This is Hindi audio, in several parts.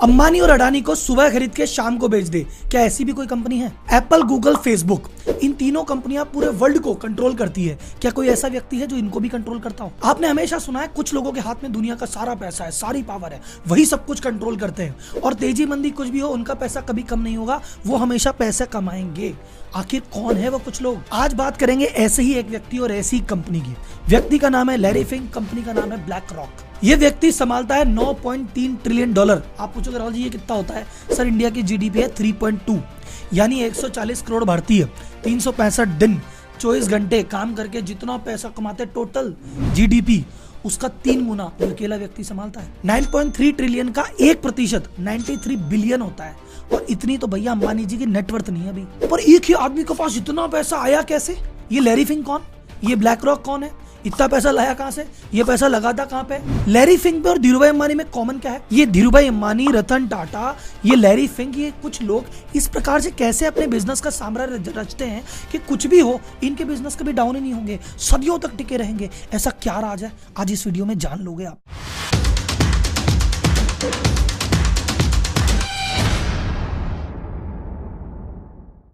अंबानी और अडानी को सुबह खरीद के शाम को बेच दे, क्या ऐसी भी कोई कंपनी है? एप्पल, गूगल, फेसबुक, इन तीनों कंपनियां पूरे वर्ल्ड को कंट्रोल करती है। क्या कोई ऐसा व्यक्ति है जो इनको भी कंट्रोल करता हो? आपने हमेशा सुना है कुछ लोगों के हाथ में दुनिया का सारा पैसा है, सारी पावर है, वही सब कुछ कंट्रोल करते हैं और तेजी मंदी कुछ भी हो उनका पैसा कभी कम नहीं होगा, वो हमेशा पैसा कमाएंगे। आखिर कौन है वो कुछ लोग? आज बात करेंगे ऐसे ही एक व्यक्ति और ऐसी कंपनी की। व्यक्ति का नाम है लैरी फिंक, कंपनी का नाम है ब्लैक रॉक। ये व्यक्ति संभालता है 9.3 ट्रिलियन डॉलर। आप पूछोगे राहुल जी ये कितना होता है? सर इंडिया की जीडीपी है 3.2 यानी 140 करोड़ भारतीय 365 दिन 24 घंटे काम करके जितना पैसा कमाते टोटल जीडीपी उसका 3 गुना ये अकेला व्यक्ति संभालता है। 9.3 ट्रिलियन का 1% 93 बिलियन होता है और इतनी तो भैया अंबानी जी की नेटवर्थ नहीं है अभी। पर एक ही आदमी के पास इतना पैसा आया कैसे? ये लैरी फिंक कौन? ये ब्लैक रॉक कौन है? इतना पैसा लाया कहां से? ये पैसा लगाता कहां पे? लैरी फिंक पे और धीरूभाई अंबानी में कॉमन क्या है? ये धीरूभाई अंबानी, रतन टाटा, ये लैरी फिंक, ये कुछ लोग इस प्रकार से कैसे अपने बिजनेस का साम्राज्य रचते हैं कि कुछ भी हो इनके बिजनेस कभी डाउन ही नहीं होंगे, सदियों तक टिके रहेंगे। ऐसा क्या राज है? आज इस वीडियो में जान लोगे आप।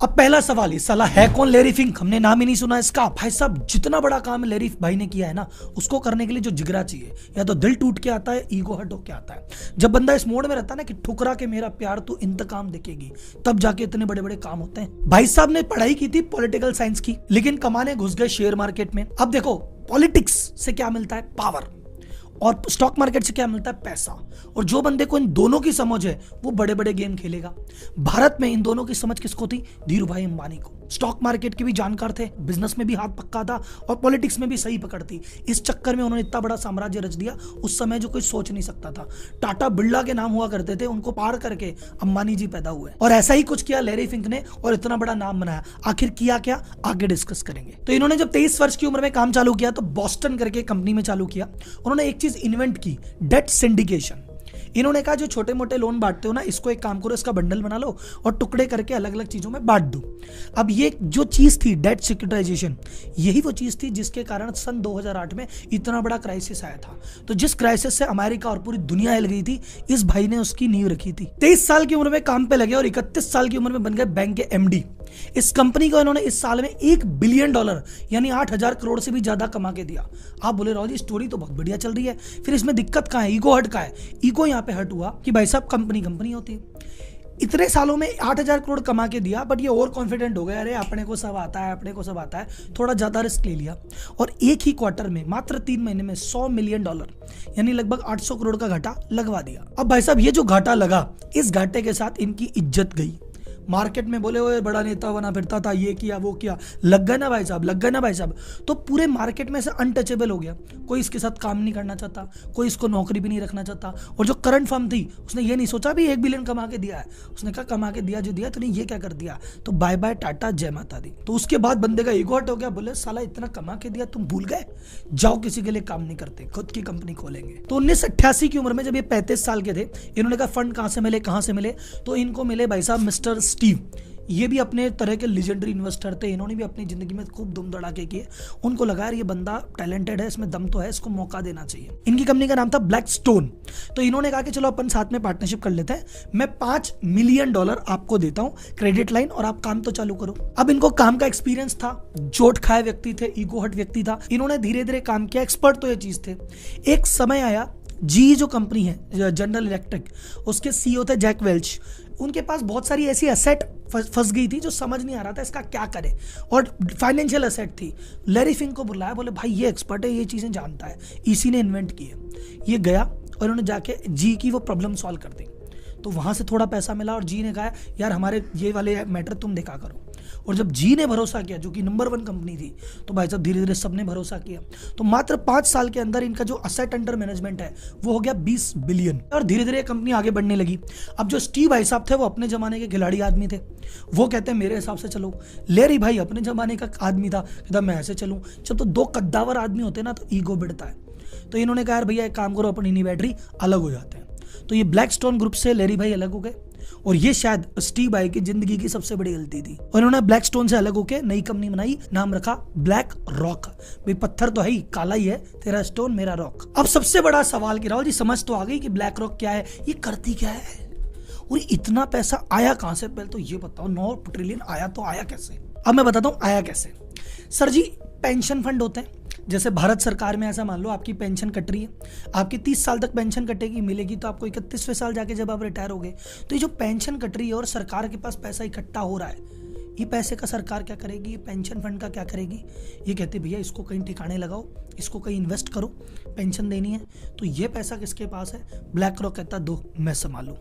अब पहला सवाल, ये साला है कौन लैरी फिंक? हमने नाम ही नहीं सुना इसका। भाई साहब जितना बड़ा काम लैरी भाई ने किया है ना, उसको करने के लिए जो जिगरा चाहिए, या तो दिल टूट के आता है, ईगो हट होके आता है। जब बंदा इस मोड में रहता है ना कि ठुकरा के मेरा प्यार तू इंतकाम देखेगी, तब जाके इतने बड़े बड़े काम होते हैं। भाई साहब ने पढ़ाई की थी पॉलिटिकल साइंस की, लेकिन कमाने घुस गए शेयर मार्केट में। अब देखो पॉलिटिक्स से क्या मिलता है? पावर। और स्टॉक मार्केट से क्या मिलता है? पैसा। और जो बंदे को इन दोनों की समझ है वो बड़े बड़े गेम खेलेगा। भारत में इन दोनों की समझ किसको थी? धीरूभाई अंबानी को। स्टॉक मार्केट के भी जानकार थे, बिजनेस में भी हाथ पक्का था और पॉलिटिक्स में भी सही पकड़ थी। इस चक्कर में उन्होंने इतना बड़ा साम्राज्य रच दिया उस समय जो कोई सोच नहीं सकता था। टाटा बिरला के नाम हुआ करते थे, उनको पार करके अंबानी जी पैदा हुए और ऐसा ही कुछ किया लैरी फिंक ने और इतना बड़ा नाम बनाया। आखिर किया क्या, आगे डिस्कस करेंगे। तो इन्होंने जब 23 वर्ष की उम्र में काम चालू किया तो बॉस्टन करके कंपनी में चालू किया। उन्होंने एक चीज इन्वेंट की, डेट सिंडिकेशन। इन्होंने कहा जो छोटे मोटे लोन बांटते हो ना, इसको एक काम करो, इसका बंडल बना लो और टुकड़े करके अलग अलग चीजों में बांट दो। अब ये जो चीज थी डेट सिक्योरिटाइजेशन, यही वो चीज थी जिसके कारण सन 2008 में इतना बड़ा क्राइसिस आया था। तो जिस क्राइसिस से अमेरिका और पूरी दुनिया हिल गई थी, इस भाई ने उसकी नींव रखी थी। 23 साल की उम्र में काम पे लगे और 31 साल की उम्र में बन गए बैंक के एमडी। इस कंपनी को इन्होंने इस साल में $1 बिलियन यानी 8,000 करोड़ से भी ज्यादा कमा के दिया। आप बोले राव जी स्टोरी तो बहुत बढ़िया चल रही है, फिर इसमें दिक्कत कहां है? ईगो हट का है। ईगो यहाँ पे हट हुआ कि भाई साहब कंपनी होती है। इतने सालों में 8,000 करोड़ कमा के दिया, बट ये और कॉन्फिडेंट हो गया, अरे अपने को सब आता है, अपने को सब आता है, थोड़ा ज्यादा रिस्क ले लिया और एक ही क्वार्टर में मात्र 3 महीने में $100 मिलियन यानी लगभग 800 करोड़ का घाटा लगवा दिया। अब भाई साहब ये जो घाटा लगा, इस घाटे के साथ इनकी इज्जत गई। मार्केट में बोले हुए बड़ा नेता बना फिरता था, ये किया वो किया, लग गए ना भाई साहब, लग गए ना भाई साहब। तो पूरे मार्केट में से अनटचेबल हो गया। कोई इसके साथ काम नहीं करना चाहता, कोई इसको नौकरी भी नहीं रखना चाहता। और जो करंट फर्म थी उसने ये नहीं सोचा भी 1 बिलियन कमा के दिया है, उसने कहा कमा के दिया जो दिया तूने ये क्या कर दिया, तो बाय बाय टाटा जय माता दी। तो उसके बाद बंदे का ईगो हट हो गया, बोले साला इतना कमा के दिया तुम भूल गए, जाओ किसी के लिए काम नहीं करते, खुद की कंपनी खोलेंगे। तो 1988 की उम्र में जब ये 35 साल के थे, इन्होंने कहा फंड कहां से मिले? तो इनको मिले भाई साहब मिस्टर स्टीव। ये भी अपने तरह के लेजेंडरी इन्वेस्टर थे, इन्होंने भी अपनी जिंदगी में खूब धूम धड़ाके किए। उनको लगा ये बंदा टैलेंटेड है, इसमें दम तो है, इसको मौका देना चाहिए। इनकी कंपनी का नाम था ब्लैक स्टोन। तो इन्होंने कहा कि चलो अपन साथ में पार्टनरशिप कर लेते हैं, मैं $5 मिलियन आपको देता हूं क्रेडिट लाइन और आप काम तो चालू करो। अब इनको काम का एक्सपीरियंस था, जोट खाए व्यक्ति थे, ईगो हट व्यक्ति था, इन्होंने धीरे धीरे काम किया, एक्सपर्ट तो ये चीज थे। एक समय आया, जी जो कंपनी है जनरल इलेक्ट्रिक, उसके सीईओ थे जैक वेल्च। उनके पास बहुत सारी ऐसी एसेट फंस गई थी जो समझ नहीं आ रहा था इसका क्या करे, और फाइनेंशियल एसेट थी। लैरी फिंक को बुलाया, बोले भाई ये एक्सपर्ट है, ये चीजें जानता है, इसी ने इन्वेंट की है। ये गया और उन्होंने जाके जी की वो प्रॉब्लम सॉल्व कर दी। तो वहां से थोड़ा पैसा मिला और जी ने कहा यार हमारे ये वाले मैटर तुम देखा करो। और जब जी ने भरोसा किया, जो कि नंबर 1 कंपनी थी, तो भाई साहब धीरे धीरे सबने भरोसा किया। तो मात्र 5 साल के अंदर इनका जो असेट अंडर मैनेजमेंट है वो हो गया 20 बिलियन और धीरे धीरे कंपनी आगे बढ़ने लगी। अब जो स्टीव भाई साहब थे वो अपने जमाने के खिलाड़ी आदमी थे, वो कहते हैं मेरे हिसाब से चलो। लैरी भाई अपने जमाने का आदमी था, कहता मैं ऐसे चलूं। जब तो 2 कद्दावर आदमी होते ना तो ईगो बढ़ता है। तो इन्होंने कहा यार भैया एक काम करो, अपन इन्हीं बैटरी अलग हो जाते हैं। तो ये ब्लैक स्टोन ग्रुप से लैरी भाई अलग हो गए और ये शायद स्टीव भाई की जिंदगी की सबसे बड़ी गलती थी। और इन्होंने ब्लैक स्टोन से अलग होकर नई कंपनी बनाई, नाम रखा ब्लैक रॉक। भाई पत्थर तो है ही, काला ही है, तेरा स्टोन मेरा रॉक। अब सबसे बड़ा सवाल कि राहुल जी समझ तो आ गई कि ब्लैक रॉक क्या है, ये करती क्या है? और इतना पैसा आया कहां से? पहले तो ये बताओ, 9 ट्रिलियन आया तो आया कैसे? अब मैं बताता हूं आया कैसे। सर जी, पेंशन फंड होते हैं, जैसे भारत सरकार में ऐसा मान लो आपकी पेंशन कट रही है, आपकी 30 साल तक पेंशन कटेगी, मिलेगी तो आपको 31वें साल जाके जब आप रिटायर हो गए। तो ये जो पेंशन कट रही है और सरकार के पास पैसा इकट्ठा हो रहा है, ये पैसे का सरकार क्या करेगी? ये पेंशन फंड का क्या करेगी? ये कहती भैया इसको कहीं ठिकाने लगाओ, इसको कहीं इन्वेस्ट करो, पेंशन देनी है। तो ये पैसा किसके पास है? ब्लैक रॉक कहता दो, मैं संभालूं।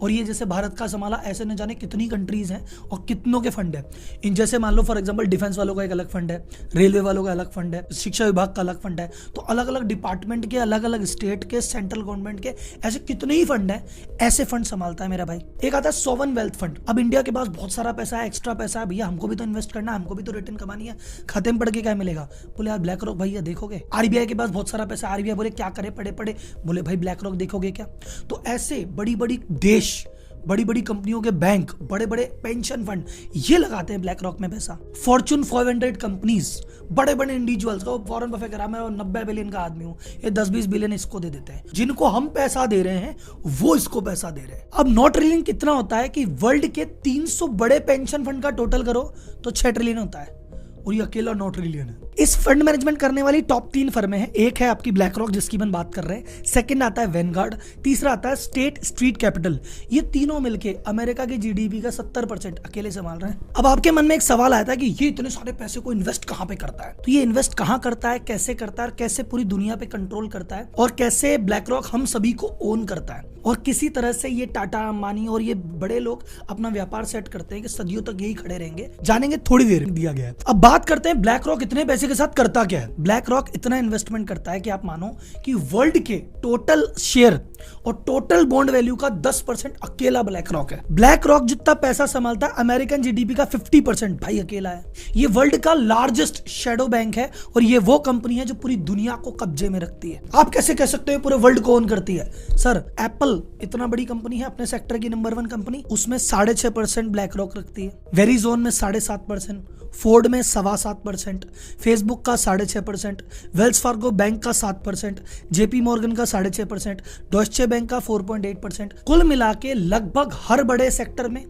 और ये जैसे भारत का संभाला, ऐसे न जाने कितनी कंट्रीज हैं और कितनों के फंड है। इन जैसे मान लो फॉर एग्जांपल डिफेंस वालों का एक अलग फंड है, रेलवे वालों का अलग फंड है, शिक्षा विभाग का अलग फंड है। तो अलग अलग डिपार्टमेंट के, अलग अलग स्टेट के, सेंट्रल गवर्नमेंट के ऐसे कितने ही फंड है, ऐसे फंड संभालता है मेरा भाई। एक आता है सोवन वेल्थ फंड। अब इंडिया के पास बहुत सारा पैसा है, एक्स्ट्रा पैसा है, भैया हमको भी तो इन्वेस्ट करना है, हमको भी तो रिटर्न कमानी है, खाते में पड़ के क्या मिलेगा? बोले यार ब्लैक रॉक भैया देखोगे। आरबीआई के पास बहुत सारा पैसा, आरबीआई बोले क्या करे पड़े पड़े, बोले भाई ब्लैक रॉक देखोगे क्या? तो ऐसे बड़ी बड़ी देश, बड़ी बड़ी कंपनियों के बैंक, बड़े बड़े पेंशन फंड ये लगाते हैं ब्लैक रॉक में पैसा। फॉर्च्यून 500 कंपनीज, बड़े बड़े इंडिविजुअल्स का, वॉरेन बफेट कह रहा मैं 90 बिलियन का आदमी हूं, ये 10-20 बिलियन इसको दे देते हैं। जिनको हम पैसा दे रहे हैं वो इसको पैसा दे रहे हैं। अब 9 ट्रिलियन कितना होता है कि वर्ल्ड के 300 बड़े पेंशन फंड का टोटल करो तो 6 ट्रिलियन होता है, और ये अकेला 9 ट्रिलियन है। इस फंड मैनेजमेंट करने वाली टॉप 3 फर्में हैं। एक है आपकी ब्लैक रॉक जिसकी हम बात कर रहे हैं, सेकंड आता है वैनगार्ड, तीसरा आता है स्टेट स्ट्रीट कैपिटल। ये तीनों मिलके अमेरिका के जीडीपी का 70% अकेले संभाल रहे हैं। अब आपके मन में एक सवाल आया था कि ये इतने सारे पैसे को इन्वेस्ट कहां पे करता है? तो ये इन्वेस्ट कहां करता है, कैसे करता है, कैसे पूरी दुनिया पे कंट्रोल करता है, और कैसे ब्लैक रॉक हम सभी को ओन करता है, और किसी तरह से ये टाटा, अंबानी और ये बड़े लोग अपना व्यापार सेट करते हैं कि सदियों तक यही खड़े रहेंगे, जानेंगे थोड़ी देर दिया गया है। अब बात करते हैं ब्लैक रॉक इतने पैसे के साथ करता क्या है। ब्लैक रॉक इतना इन्वेस्टमेंट करता है कि आप मानो कि वर्ल्ड के टोटल शेयर और टोटल बॉन्ड वैल्यू का 10% अकेला ब्लैक रॉक है। ब्लैक रॉक जितना पैसा संभालता है अमेरिकन जीडीपी का 50% भाई अकेला है। ये वर्ल्ड का लार्जेस्ट शैडो बैंक है, और ये वो कंपनी है जो पूरी दुनिया को कब्जे में रखती है। आप कैसे कह सकते हो पूरे वर्ल्ड को ओन करती है? सर एप्पल इतना बड़ी कंपनी है, अपने सेक्टर की नंबर 1 कंपनी, उसमें 6.5% ब्लैक रॉक रखती है। वेरिजोन में 7.5%, फोर्ड में 7.25%, फेसबुक का 6.5%, वेल्स फार्गो बैंक का 7%, जेपी मॉर्गन का 6.5%, डॉइचे बैंक का 4.8%। कुल मिला के लगभग हर बड़े सेक्टर में,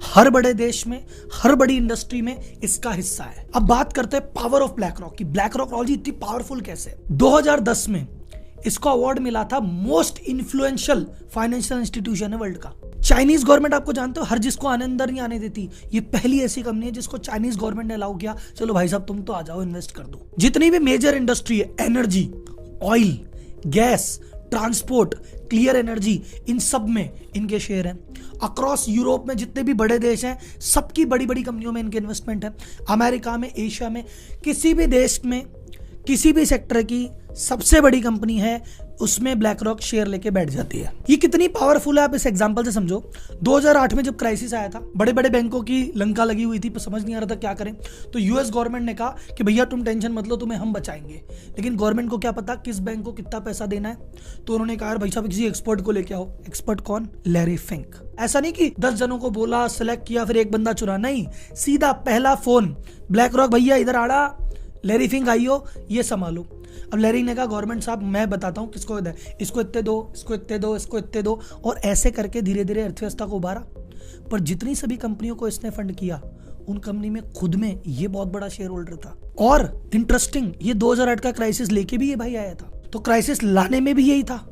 हर बड़े देश में, हर बड़ी इंडस्ट्री में इसका हिस्सा है। अब बात करते हैं पावर ऑफ ब्लैक रॉक की। ब्लैक रॉक टेक्नोलॉजी इतनी पावरफुल कैसे? 2010 में इसको अवार्ड मिला था मोस्ट इन्फ्लुएंशियल फाइनेंशियल इंस्टीट्यूशन है वर्ल्ड का। चाइनीज गवर्नमेंट आपको जानते हो हर जिसको आने अंदर नहीं आने देती, ये पहली ऐसी कंपनी है जिसको चाइनीज गवर्नमेंट ने अलाउ किया, चलो भाई साहब तुम तो आ जाओ, इन्वेस्ट कर दो। जितनी भी मेजर इंडस्ट्री है, energy, oil, gas, transport, clear energy, इन सब में इनके शेयर हैं। अक्रॉस यूरोप में जितने भी बड़े देश हैं, सबकी बड़ी बड़ी कंपनियों में इनके इन्वेस्टमेंट है। अमेरिका में, एशिया में, किसी भी देश में, किसी भी सेक्टर की सबसे बड़ी कंपनी है, उसमें ब्लैक रॉक शेयर लेके बैठ जाती है। ये कितनी पावरफुल है आप इस एग्जांपल से समझो। 2008 में जब क्राइसिस आया था, बड़े बड़े बैंकों की लंका लगी हुई थी, पर समझ नहीं आ रहा था क्या करें, तो यूएस गवर्नमेंट ने कहा कि भैया तुम टेंशन मत लो, तुम्हें हम बचाएंगे। लेकिन गवर्नमेंट को क्या पता किस बैंक को कितना पैसा देना है, तो उन्होंने कहा भाई साहब किसी एक्सपर्ट को लेके आओ। एक्सपर्ट कौन? Larry Fink. ऐसा नहीं कि 10 जनों को बोला, सिलेक्ट किया, फिर एक बंदा चुना, नहीं, सीधा पहला फोन, ब्लैक रॉक भैया इधर आड़ा, लैरी फिंक आइयो, ये संभालो। अब लैरी ने कहा गवर्नमेंट साहब मैं बताता हूँ किसको दे, इसको इतने दो, इसको इतने दो, इसको इतने दो, और ऐसे करके धीरे धीरे अर्थव्यवस्था को उभारा। पर जितनी सभी कंपनियों को इसने फंड किया, उन कंपनी में खुद में ये बहुत बड़ा शेयर होल्डर था। और इंटरेस्टिंग, ये 2008 का क्राइसिस लेके भी ये भाई आया था, तो क्राइसिस लाने में भी यही था,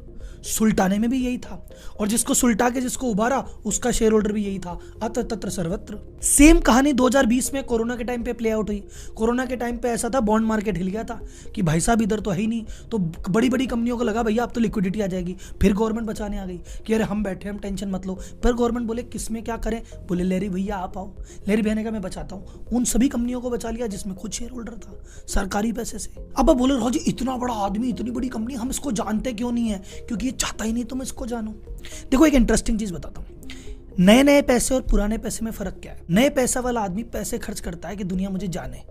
सुलटाने में भी यही था, और जिसको सुलटा के जिसको उबारा उसका शेयर होल्डर भी यही था। अत्र तत्र सर्वत्र। सेम कहानी 2020 में कोरोना के टाइम पे प्ले आउट हुई। कोरोना के टाइम पे ऐसा था, बॉन्ड मार्केट हिल गया था कि भाई साहब इधर तो है ही नहीं, तो बड़ी बड़ी कंपनियों को लगा भैया अब तो लिक्विडिटी आ जाएगी। फिर गवर्नमेंट बचाने आ गई कि अरे हम बैठे, हम टेंशन मत लो। फिर गवर्नमेंट बोले किसमें क्या करें, बोले लैरी भैया आप आओ। लैरी भैया ने कहा मैं बचाता हूँ। उन सभी कंपनियों को बचा लिया जिसमें खुद शेयर होल्डर था, सरकारी पैसे से। अब बोले राजी इतना बड़ा आदमी, इतनी बड़ी कंपनी, हम इसको जानते क्यों नहीं है? क्योंकि ये चाहता ही नहीं तुम इसको जानो। देखो एक इंटरेस्टिंग चीज बताता हूं, नए नए पैसे और पुराने पैसे में फर्क क्या है। नए पैसा वाला आदमी पैसे खर्च करता है कि दुनिया मुझे जाने,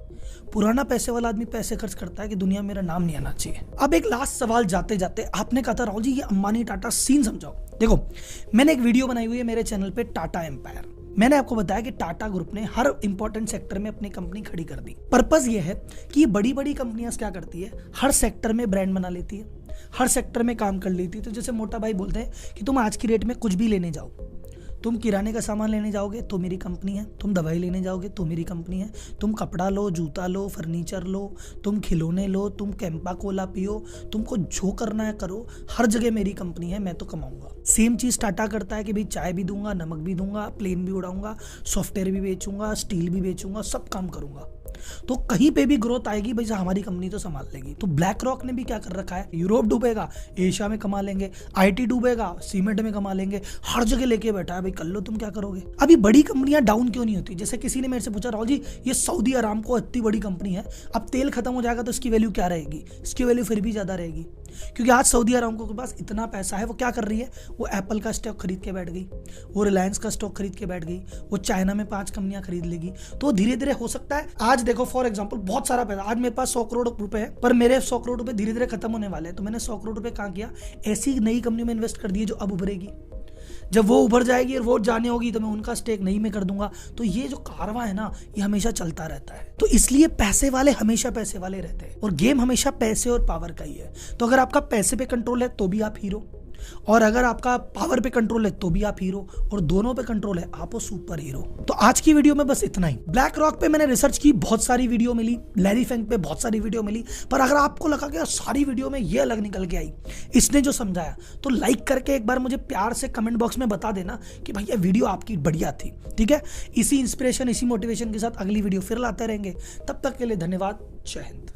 पुराना पैसे वाला आदमी पैसे खर्च करता है कि दुनिया मेरा नाम नहीं आना चाहिए। अब एक लास्ट सवाल जाते जाते, आपने कहा था राहुल जी ये अंबानी टाटा सीन समझाओ। देखो मैंने एक वीडियो बनाई हुई है मेरे चैनल पे, टाटा एम्पायर। मैंने आपको बताया कि टाटा ग्रुप ने हर इंपॉर्टेंट सेक्टर में अपनी कंपनी खड़ी कर दी। पर्पस ये है कि ये बड़ी बड़ी कंपनियां क्या करती है, हर सेक्टर में ब्रांड बना लेती है, हर सेक्टर में काम कर लेती है। तो जैसे मोटा भाई बोलते हैं कि तुम आज की डेट में कुछ भी लेने जाओ तुम किराने का सामान लेने जाओगे तो मेरी कंपनी है, तुम दवाई लेने जाओगे तो मेरी कंपनी है, तुम कपड़ा लो, जूता लो, फर्नीचर लो, तुम खिलौने लो, तुम कैंपा कोला पियो, तुमको जो करना है करो, हर जगह मेरी कंपनी है, मैं तो कमाऊंगा। सेम चीज टाटा करता है कि भाई चाय भी दूंगा, नमक भी दूंगा, प्लेन भी उड़ाऊंगा, सॉफ्टवेयर भी बेचूंगा, स्टील भी बेचूंगा, सब काम करूंगा। तो कहीं पे भी ग्रोथ आएगी भाई हमारी कंपनी तो संभाल लेगी। तो ब्लैक रॉक ने भी क्या कर रखा है, यूरोप डूबेगा एशिया में कमा लेंगे, आईटी डूबेगा सीमेंट में कमा लेंगे, हर जगह लेके बैठा है भाई, कर लो तुम क्या करोगे। अभी बड़ी कंपनियां डाउन क्यों नहीं होती? जैसे किसी ने मेरे से पूछा, राहुल जी ये सऊदी अरामको इतनी बड़ी कंपनी है, अब तेल खत्म हो जाएगा तो इसकी वैल्यू क्या रहेगी? इसकी वैल्यू फिर भी ज्यादा रहेगी, क्योंकि आज सऊदी अरामको के पास इतना पैसा है। वो क्या कर रही है, वो एप्पल का स्टॉक खरीद के बैठ गई, वो रिलायंस का स्टॉक खरीद के बैठ गई, वो चाइना में 5 कंपनियां खरीद लेगी। तो धीरे धीरे हो सकता है, आज देखो फॉर एग्जांपल बहुत सारा पैसा, आज मेरे पास 100 करोड़ रुपए है, पर मेरे 100 करोड़ रुपए धीरे धीरे खत्म होने वाले हैं। तो मैंने 100 करोड़ रुपए कहाँ किया, ऐसी नई कंपनी में इन्वेस्ट कर दिए जो अब उभरेगी। जब वो उभर जाएगी और वोट जाने होगी तो मैं उनका स्टेक नहीं में कर दूंगा। तो ये जो कारवां है ना, ये हमेशा चलता रहता है। तो इसलिए पैसे वाले हमेशा पैसे वाले रहते हैं, और गेम हमेशा पैसे और पावर का ही है। तो अगर आपका पैसे पे कंट्रोल है तो भी आप हीरो, और अगर आपका पावर पे कंट्रोल है तो भी आप हीरो, और दोनों पे कंट्रोल है आप हो सुपर हीरो। तो आज की वीडियो में बस इतना ही। ब्लैक रॉक पे मैंने रिसर्च की, बहुत सारी वीडियो मिली, लैरी फेंग पे बहुत सारी वीडियो मिली, पर अगर आपको लगा कि सारी वीडियो में ये अलग निकल के आई, इसने जो समझाया, तो लाइक करके एक बार मुझे प्यार से कमेंट बॉक्स में बता देना कि भाई ये वीडियो आपकी बढ़िया थी। ठीक है, इसी इंस्पिरेशन इसी मोटिवेशन के साथ अगली वीडियो फिर लाते रहेंगे। तब तक के लिए धन्यवाद, जय हिंद।